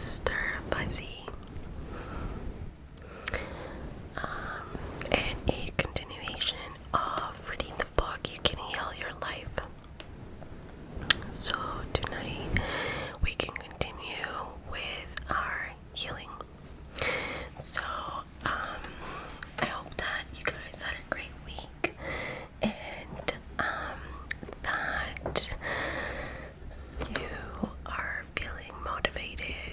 Mr. Fuzzy, and a continuation of reading the book You Can Heal Your Life. So tonight we can continue with our healing. So I hope that you guys had a great week, and that you are feeling motivated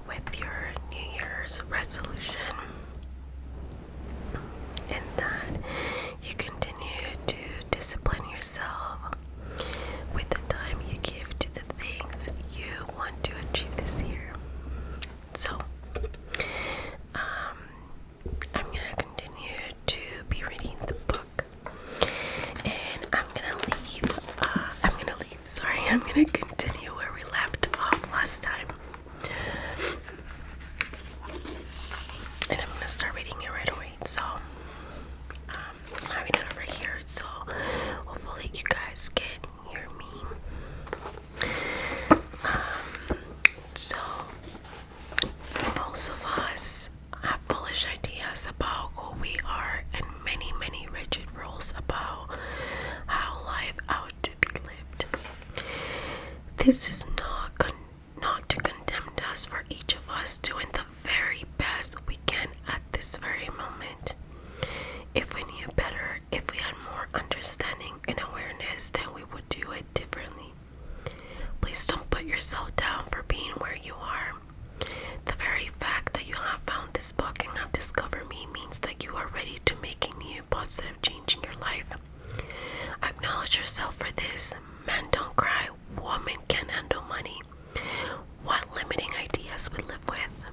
with your New Year's resolution, and that you continue to discipline yourself with the time you give to the things you want to achieve this year. So I'm gonna continue to be reading the book, and I'm gonna continue where we left off last time, and I'm gonna start reading it right away. So I'm having it over here, so hopefully you guys can hear me. So most of us have foolish ideas about who we are and many, many rigid rules about how life ought to be lived. This is not to condemn us, for each of us doing the very best we can at this very moment. If we knew better, if we had more understanding and awareness, then we would do it differently. Please don't put yourself down for being where you are. The very fact that you have found this book and have discovered me means that you are ready to make a new positive change in your life. Acknowledge yourself for this. Men don't cry. Women can't handle money. What limiting ideas we live with.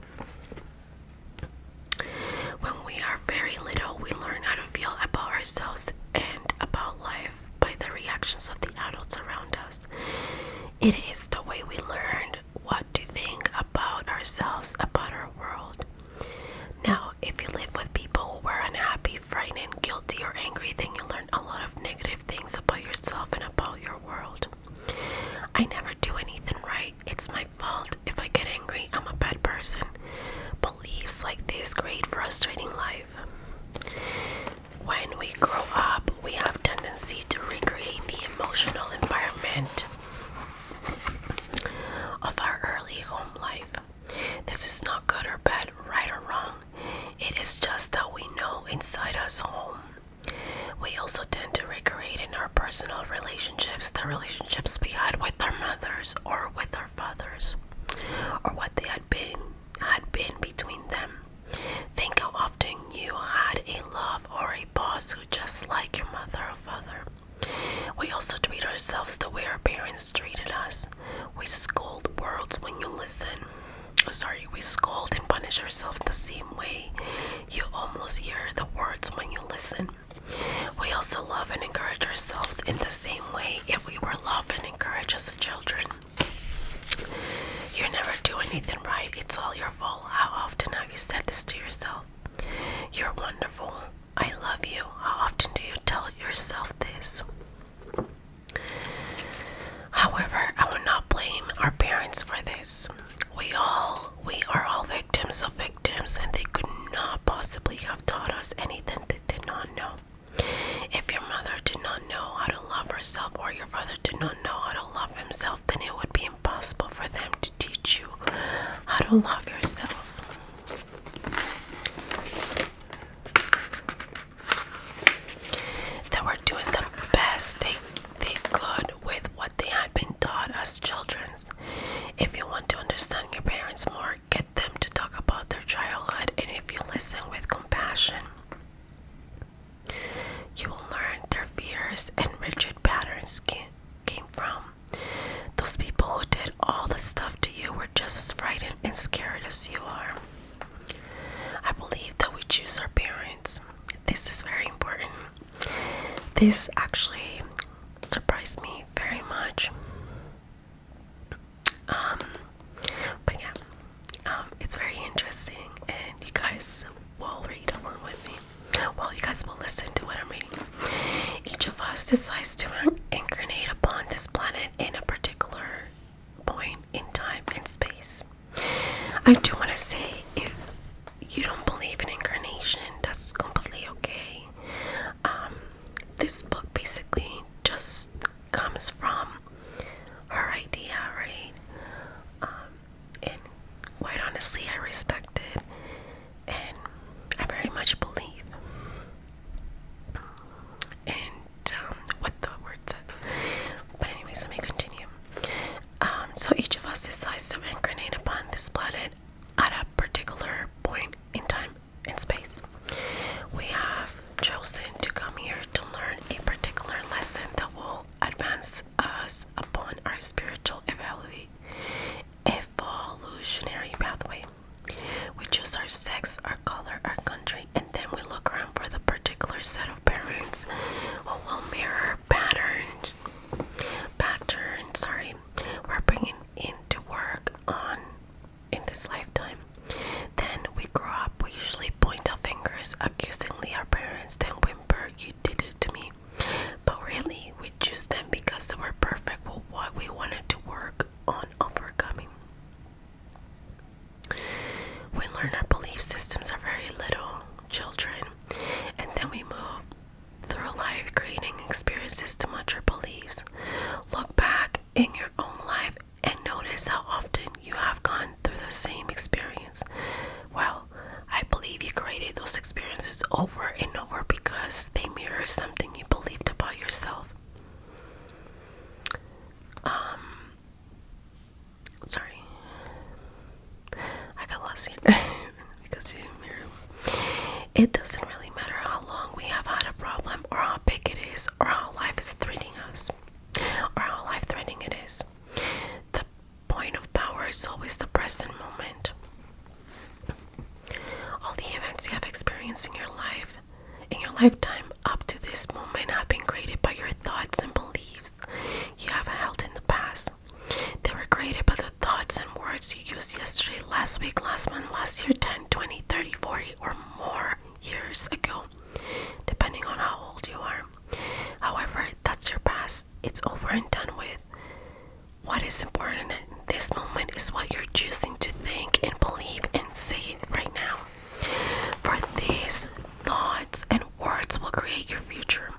When we are very little, we learn how to feel about ourselves and about life by the reactions of the adults around us. It is the way we learn what to think about ourselves, about our world. Now, if you live with people who are unhappy, frightened, guilty, or angry, then you learn a lot of negative things about yourself and about your world. I never do anything right. It's my fault. If I get angry, I'm a bad person. Beliefs like this create frustrating life. When we grow up, we have tendency to recreate the emotional environment of our early home life. This is not good or bad, right or wrong. It is just that we know inside us home. We also tend to recreate in our personal relationships the relationships we had with our mothers or with our fathers, or what they had been between them. Think how often you had a love or a boss who just like your mother or father. We also treat ourselves the way our parents treated us. We scold words when you listen. We scold and punish ourselves the same way you almost hear the words when you listen. We also love and encourage ourselves in the same way if we were loved and encouraged as children. You never do anything right. It's all your fault. How often have you said this to yourself? You're wonderful. I love you. How often do you tell yourself this? However, I will not blame our parents for this. We are all victims of victims, and they could not possibly have taught us anything they did not know. If your mother did not know how to love herself, or your father did not know how to love himself, then it would be impossible for them to teach you how to love yourself. They were doing the best they could with what they had been taught as children. If you want to understand your parents more, get them to talk about their childhood, and if you listen with compassion, you will learn their fears and rigid patterns came from. Those people who did all the stuff to you were just as frightened and scared as you are. I believe that we choose our parents. This is very important. This actually surprised me very much. But yeah, it's very interesting, and you guys will read along with me. Well, you guys will listen to what I'm reading. Each of us decides to incarnate upon this planet in a particular point in time and space. I do want to say, if you don't believe in incarnation, that's completely okay. This book basically just comes from her idea, right? And quite honestly, I respect it, and I very much believe and what the word said. But anyways, let me continue. So each of us decides to incarnate upon this planet at a particular point in time and space. We have chosen to come here to learn a particular lesson that will advance us upon our spiritual evolutionary pathway. We choose our sex, our color, our country, and then we look around for the particular set of parents who will mirror patterns we're bringing into work on in this lifetime. Then we grow up, we usually point our fingers accusingly our parents, then whimper, "You did it to me." But really, we choose them because they were perfect with what we wanted to work on overcoming. We learn our belief systems are very little children, and then we move through life creating experiences to match our beliefs. Look back in your own life and notice how often you have gone through the same experience. Well, I believe you created those experiences over and over because they mirror something you believed about yourself. Sorry, I got lost here because you mirror. It doesn't really matter how long we have had a problem, or how big it is, or how life is threatening us, or how life-threatening it is. The point of power is always the present moment. All the events you have experienced in your lifetime up to this moment have been created by your thoughts and beliefs you have held in the past. They were created by the thoughts and words you used yesterday, last week, last month, last year, 10, 20, 30, 40, or more years ago, depending on how old you are. However, that's your past. It's over and done with. What is important in this moment is what you're choosing to think and believe and say it right now. For these thoughts and words will create your future.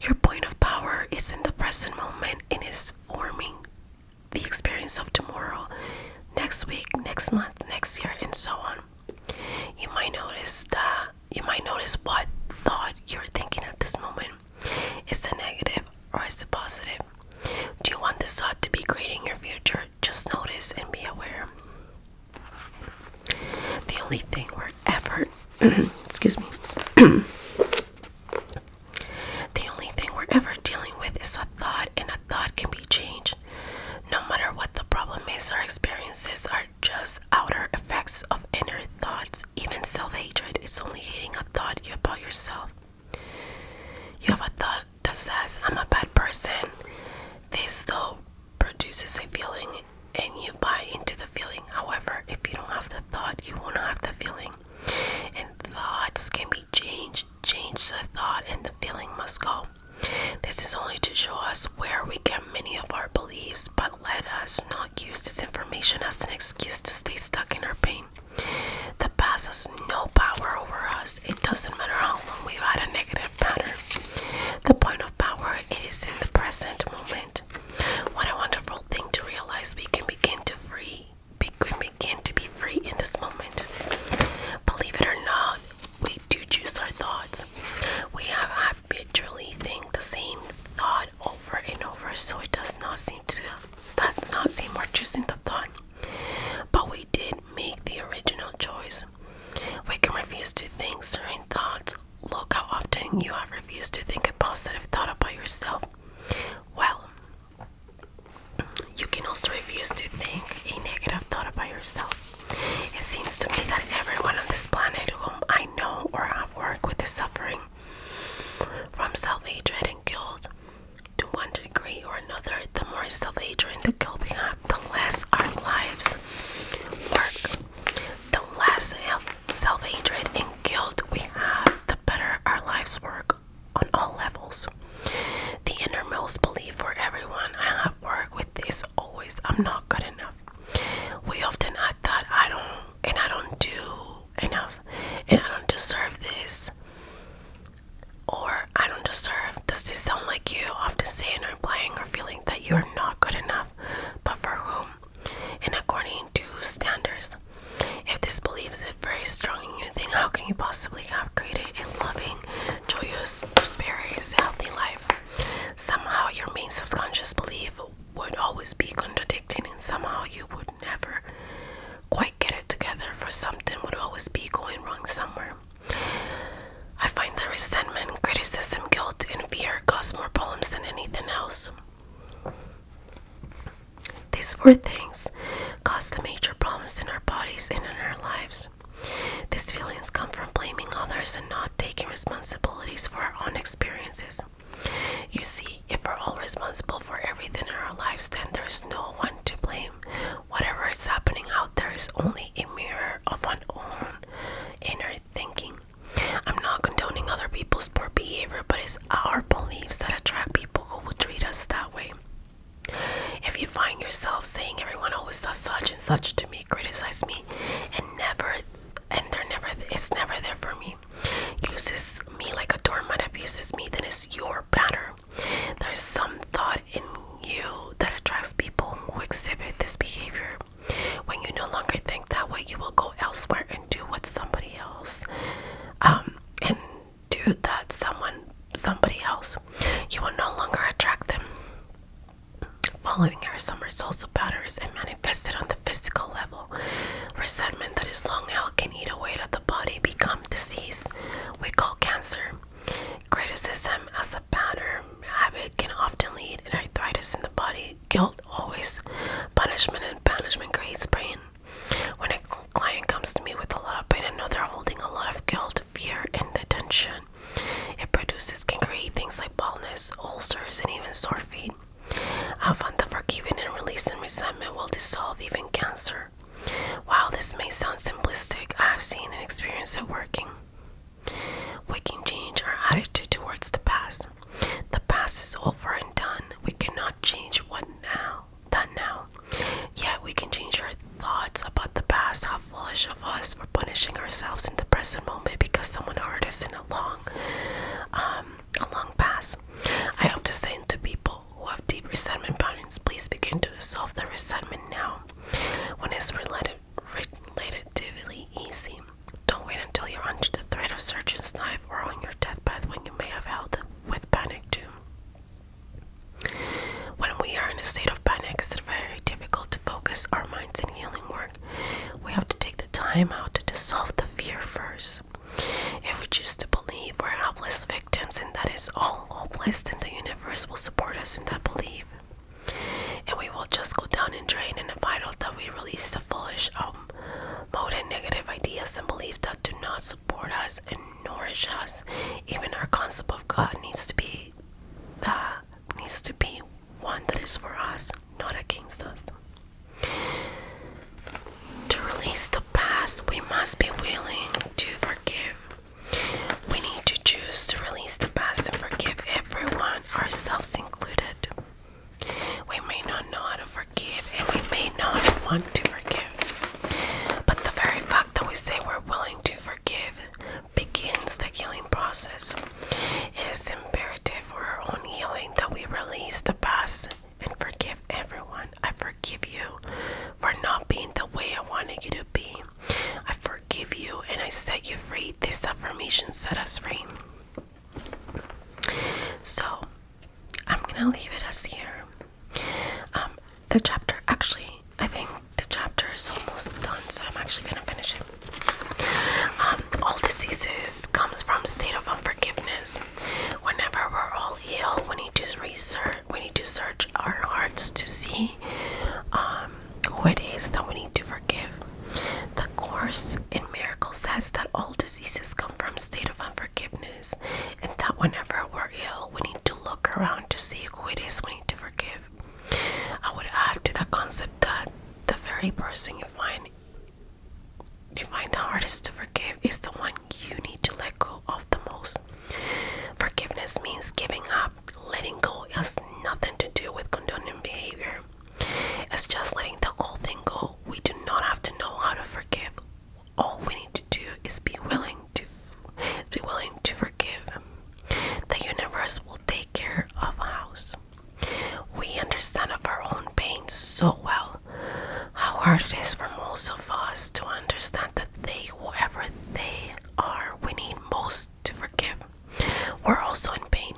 Your point of power is in the present moment and is forming the experience of tomorrow, next week, next month, next year, and so on. You might notice what thought you're thinking at this moment. Is it negative or is it positive? Do you want this thought to be creating your future? Just notice and be aware. The only thing we're ever excuse me. The only thing we're ever dealing with is a thought, and a thought can be changed. No matter what the problem is, our experiences are just outer effects of inner thoughts. Even self-hatred is only hating a thought about yourself. You have a thought that says, "I'm a bad person." This, though, produces a feeling, and you buy into the feeling. However, if you don't have the thought, you won't have the feeling. And thoughts can be changed. Change the thought, and the feeling must go. This is only to show us where we get many of our beliefs, but let us not use this information as an excuse to stay stuck in our pain. The past has no power over us. It doesn't matter how long we've had a negative pattern. The point of power, it is in the present moment. What a wonderful thing to realize. We can begin to be free in this moment. Believe it or not, we do choose our thoughts. We have habitually think the same thought over and over, so it does not seem we're choosing the thought. But we did make the original choice. We can refuse to think certain thoughts. Look how often you have refused to think a positive thought about yourself. Well, you can also refuse to think a negative thought about yourself. It seems to me that everyone on this planet whom I know or have worked with is suffering from self-hatred and guilt. To one degree or another, the more self-hatred and the guilt we have, the less our lives work. The less self-hatred and guilt we have, the better our lives work on all levels. The innermost belief for everyone I have worked with is always, "I'm not good enough." We often add that, "I don't deserve. Does this sound like you? Often saying or implying or feeling that you are not good enough, but for whom? And according to whose standards? If this belief is very strong in you, then how can you possibly have created a loving, joyous, prosperous, healthy life? Somehow your main subconscious belief would always be contradicting, and somehow you would never quite get it together, for something would always be going wrong somewhere. I find that resentment, criticism, guilt, and fear cause more problems than anything else. These four things cause the major problems in our bodies and in our lives. These feelings come from blaming others and not taking responsibilities for our own experiences. You see, if we're all responsible for everything in our lives, then there's no one to blame. Whatever is happening out there is only a mirror of our own inner thinking. I'm not condoning other people's poor behavior, but it's our beliefs that attract people who will treat us that way. If you find yourself saying everyone always does such and such to me, criticize me, it's never there for me, uses me like a doormat, abuses me, then it's your matter. There's some thought in you that attracts people who exhibit this behavior. When you no longer think that way, you will go elsewhere and do what somebody else and do that somebody else. You will no longer attract them. Following are some results of patterns and manifested on the physical level. Resentment that is long held can eat away at the body, become disease we call cancer. Criticism as a pattern habit can often lead to arthritis in the body. Guilt always. Punishment and banishment creates pain. When a client comes to me with a lot of pain, I know they're holding a lot of guilt, fear, and the tension it produces can create things like baldness, ulcers, and even sore feet. I found that forgiving and releasing resentment will dissolve even cancer. While this may sound simplistic, I have seen and experienced it working. We can change our attitude towards the past. The past is over and done. We cannot change that now. Yet we can change our thoughts about the past. How foolish of us for punishing ourselves in the present moment because someone hurt us in a long past. I often say to people who have deep resentment patterns, please begin to dissolve the resentment now, when it's relatively easy. Don't wait until you're under the threat of surgeon's knife or on your deathbed when you may have held it with panic too. When we are in a state of panic, it's very difficult to focus our minds in healing work. We have to take the time out to dissolve the fear first. If we choose to believe we're helpless victims and that is all hopeless, then the universe will support us in that belief. And we will just go down and drain, and it's vital that we release the foolish mode and negative ideas and beliefs that do not support us and nourish us. Even our concept of God needs to be one that is for us, not against us. To release the past, we must be willing to forgive. We need to choose to release the past and forgive everyone, ourselves included. We may not know how to forgive, and we may not want to forgive. But the very fact that we say we're willing to forgive begins the healing process. It is imperative for our own healing that we release the past and forgive everyone. I forgive you for not being the way I wanted you to be. I forgive you and I set you free. This affirmation set us free. So, I'm gonna leave it as here. The chapter, actually, I think the chapter is almost done, so I'm actually gonna finish it. All diseases comes from state of unforgiveness. Whenever we're all ill, we need to search our hearts to see who it is that we need to forgive. The Course in Miracles says that all diseases come from a state of unforgiveness, and that whenever we're ill, we need to look around to see who it is we need to forgive. I would add to the concept that the very person you find the hardest to forgive is the one you need to let go of the most. Forgiveness means giving up. Letting go has nothing to do with condoning behavior. It's just letting the whole thing go. We do not have to know how to forgive. All we need to do is be willing to forgive. The universe hard it is for most of us to understand that whoever they are, we need most to forgive. We're also in pain.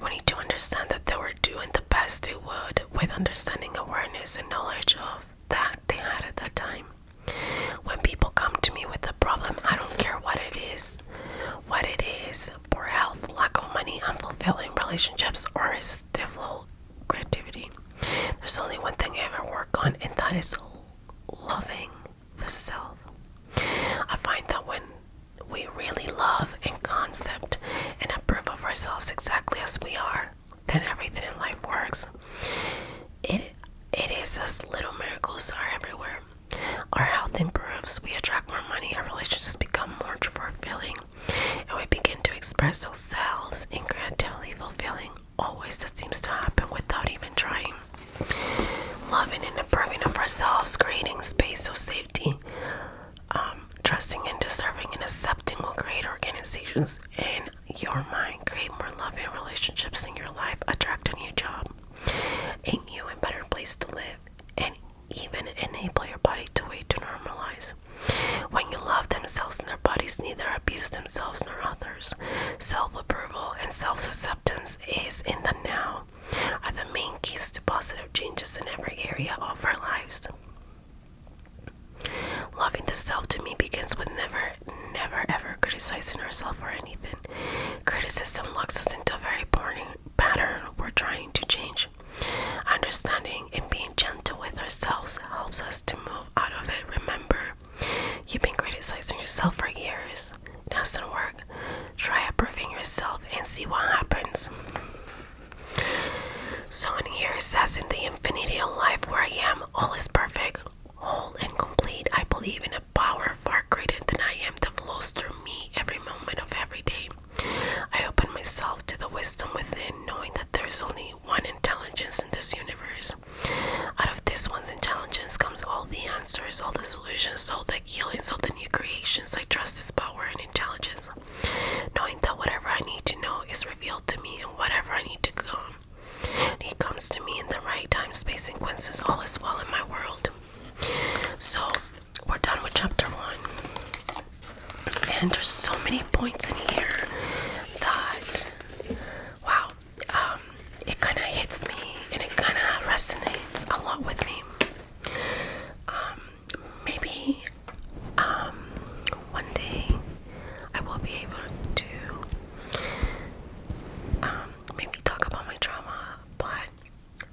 We need to understand that they were doing the best they would with understanding, awareness, and knowledge of that they had at that time. When people come to me with a problem, I don't care what it is. Poor health, lack of money, unfulfilling relationships, or a stifled creativity. There's only one thing I ever work on, and that is loving the self. I find that when we really love and concept and approve of ourselves exactly as we are, then everything in life works. It is as little miracles are everywhere. Our health improves, we attract more money, our relationships become more fulfilling, and we begin to express ourselves in creatively fulfilling always that seems to happen without even trying. Loving and approving of ourselves, creating space of safety, trusting and deserving and accepting will create organizations in your mind, create more loving relationships in your life, attract a new job, a new and better place to live, and even enable your body to wait to normalize. When you love themselves and their bodies neither abuse themselves nor others. Self-approval and self-acceptance is in the now are the main keys to positive changes in every area of our lives. Loving the self to me begins with never ever criticizing ourselves for anything. Criticism locks us into a very boring pattern we're trying to change. Understanding and being gentle with ourselves helps us to move out of it. Remember, you've been criticizing yourself for years. It doesn't work. Try approving yourself and see what happens. So in here it says, in the infinity of life where I am, all is perfect, whole and complete. I believe in a power far greater than I am that flows through me every moment of every day. I open myself to the wisdom within, knowing that there is only one intelligence in this universe. Out of this one's intelligence comes all the answers, all the solutions, all the healings, all the new creations. I trust this power and intelligence, knowing that whatever I need to know is revealed to me, and whatever I need to go, it comes to me in the right time, space, sequences. All is well in my world. So we're done with chapter 1, and there's so many points in here that, wow, it kind of hits me and it kind of resonates a lot with me. Maybe one day I will be able to maybe talk about my trauma, but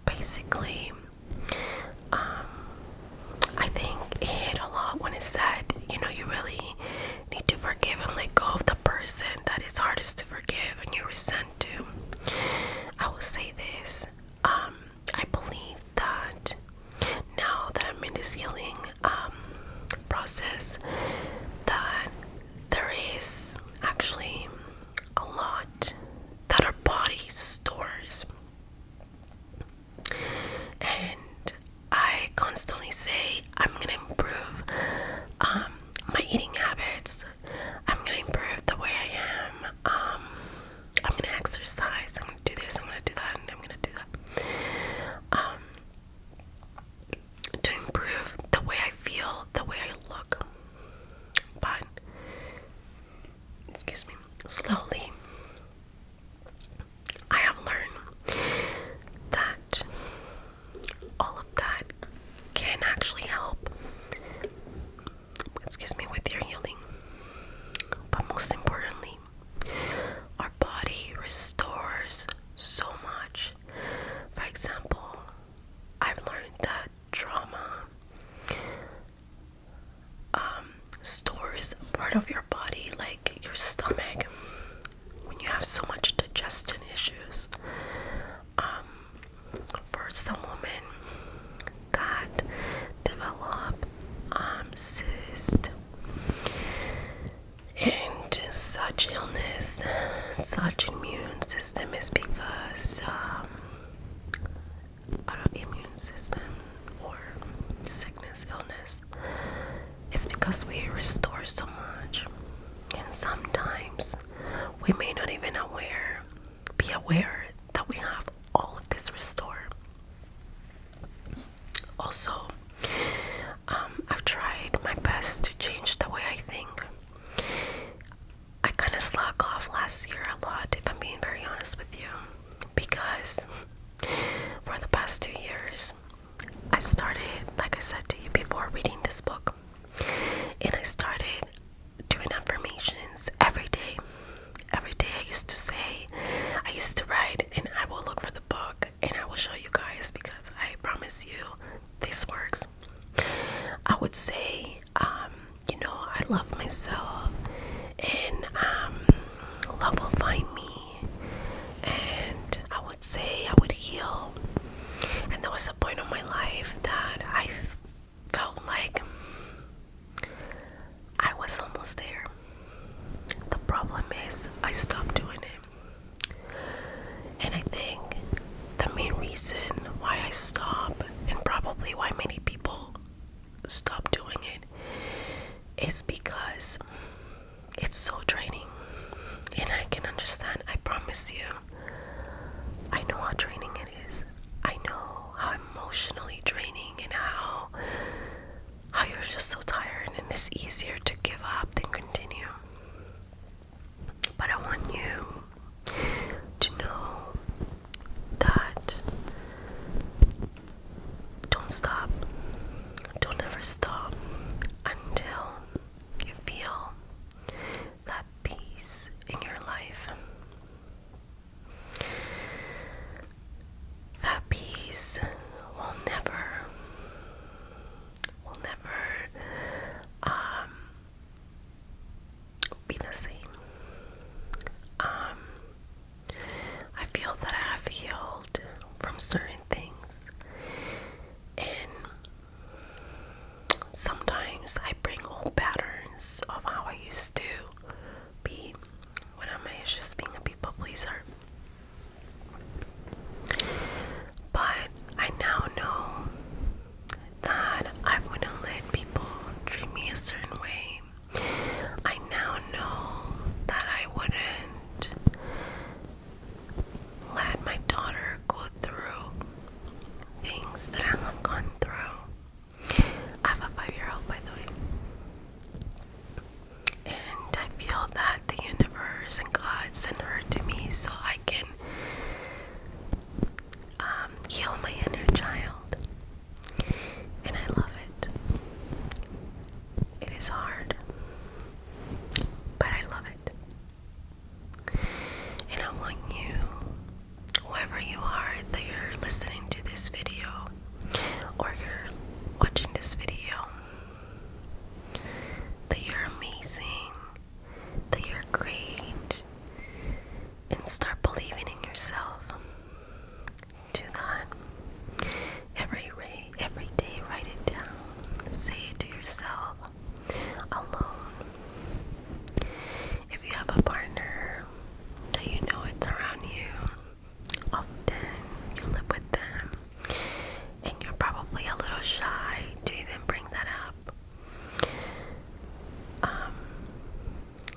basically I think it hit a lot when it said, you really need to forgive and let go of the person that is hardest to forgive and you resent to. I will say this, I believe that now that I'm in this healing process, that there is actually a lot that our body stores. And I constantly say I'm gonna improve my eating habits. I'm gonna improve the way I am. I'm gonna exercise. I'm gonna do this. I'm gonna do that. And I'm gonna do that. To improve the way I feel, the way I look. But excuse me, slowly I have learned that all of that can actually help Also, I've tried my best to change the way I think. I kind of slack off last year a lot, if I'm being very honest with you, because for the past 2 years, I started, like I said to you before, reading this book, and I started doing affirmations every day. Every day I used to write, and I will look for the book and I will show you guys, because I promise you this works. I would say, I love myself, and love will find me, and I would say I would heal. And there was a point in my life that I felt like I was almost there. The problem is I stopped doing it. And I think the main reason why I stopped, and probably why many people stop doing it, is because it's so draining. And I can understand, I promise you. I know how draining it is. I know how emotionally draining, and how you're just so tired, and it's easier to give up than continue. But I want you to know that don't stop. Don't ever stop until you feel that peace in your life. That peace will never be the same. I feel that I have healed from certain things, and sometimes I bring old patterns of how I used to be when I'm just being a people pleaser. But I now know that I wouldn't let people treat me a certain way. I now know that I wouldn't let my daughter go through things that I have gone through. I have a 5-year-old, by the way. And I feel that the universe and God sent her to me so I can heal my inner child. And I love it. It is hard, but I love it. And I want you, whoever you are, that you're listening to this video, or you're watching this video, that you're amazing, that you're great, and start believing in yourself. Do that every day. Write it down. Say it to yourself alone. If you have a partner that you know it's around you often, you live with them, and you're probably a little shy to even bring that up,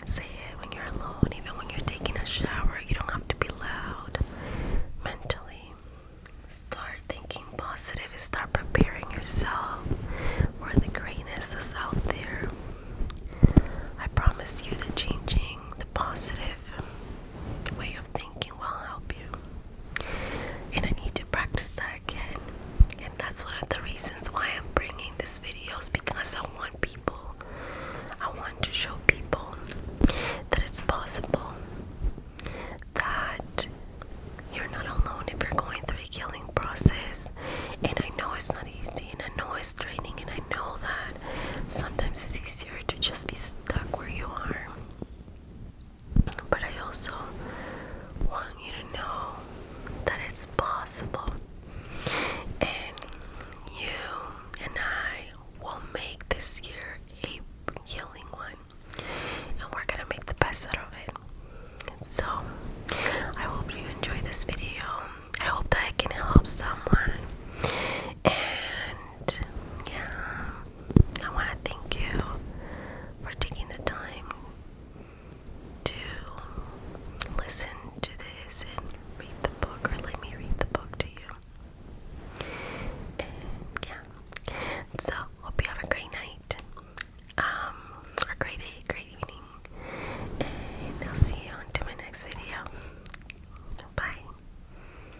say it when you're alone, even when you're taking a shower. You don't have to be loud. Mentally, start thinking positive and start preparing yourself for the greatness that's out there. I promise you that changing the positive way of thinking will help you. And I need to practice that again. And that's one of the reasons why I'm bringing this videos, because I want to show people that it's possible, that you're not alone if you're going through a healing process. And I know it's not easy, and I know it's draining, and I know that sometimes it's easier to just be stuck where you are. But I also want you to know that it's possible, and you and I will make this year a healing one, and we're gonna make the best out of it. So I hope you enjoy this video. I hope that I can help someone. And yeah, I want to thank you for taking the time to listen to this and read the book, or let me read the book to you. And yeah, So